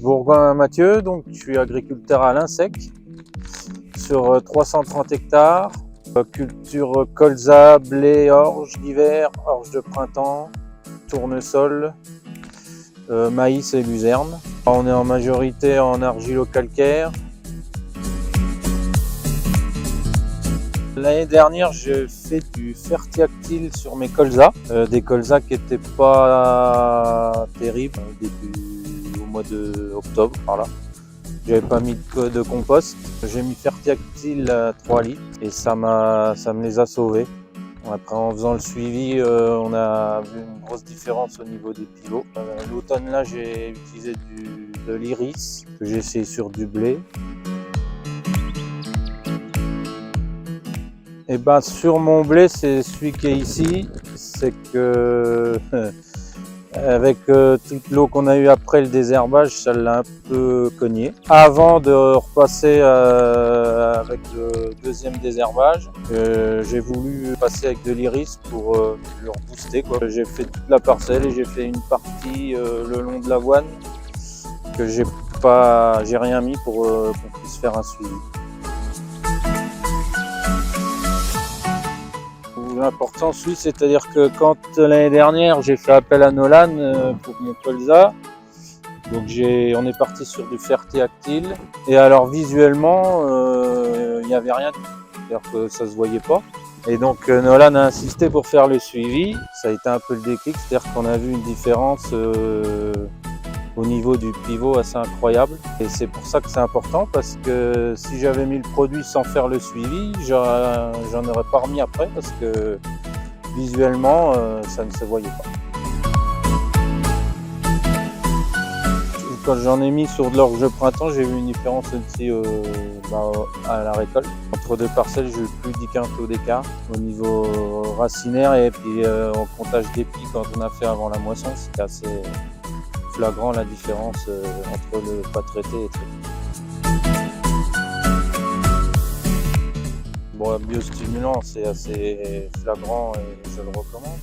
Bourgoin-Mathieu, donc je suis agriculteur à l'Insec sur 330 hectares. Culture colza, blé, orge d'hiver, orge de printemps, tournesol, maïs et luzerne. On est en majorité en argilo-calcaire. L'année dernière, j'ai fait du fertiactile sur mes colzas, des colzas qui n'étaient pas terribles au mois d'octobre, par là. J'avais pas mis de compost. J'ai mis fertiactile à 3 litres et ça me les a sauvés. Après, en faisant le suivi, on a vu une grosse différence au niveau des pivots. L'automne là, j'ai utilisé de l'iris que j'ai essayé sur du blé. Et ben sur mon blé, c'est celui qui est ici, c'est que avec toute l'eau qu'on a eue après le désherbage, ça l'a un peu cogné. Avant de repasser avec le deuxième désherbage, j'ai voulu passer avec de l'iris pour le rebooster, quoi. J'ai fait toute la parcelle et j'ai fait une partie le long de l'avoine que j'ai rien mis pour qu'on puisse faire un suivi. L'importance, oui, c'est-à-dire que quand l'année dernière j'ai fait appel à Nolan pour mon colza, donc on est parti sur du fertiactile et alors visuellement il n'y avait rien, c'est-à-dire que ça se voyait pas. Et donc Nolan a insisté pour faire le suivi, ça a été un peu le déclic, c'est-à-dire qu'on a vu une différence au niveau du pivot assez incroyable. Et c'est pour ça que c'est important, parce que si j'avais mis le produit sans faire le suivi, j'en aurais pas remis après, parce que visuellement, ça ne se voyait pas. Quand j'en ai mis sur de l'orge de printemps, j'ai vu une différence aussi à la récolte. Entre deux parcelles, j'ai eu plus de 10 quintaux d'écart au niveau racinaire, et puis au comptage d'épis quand on a fait avant la moisson, c'était assez flagrant la différence entre le pas traité et traité. Bon, le biostimulant, c'est assez flagrant et je le recommande.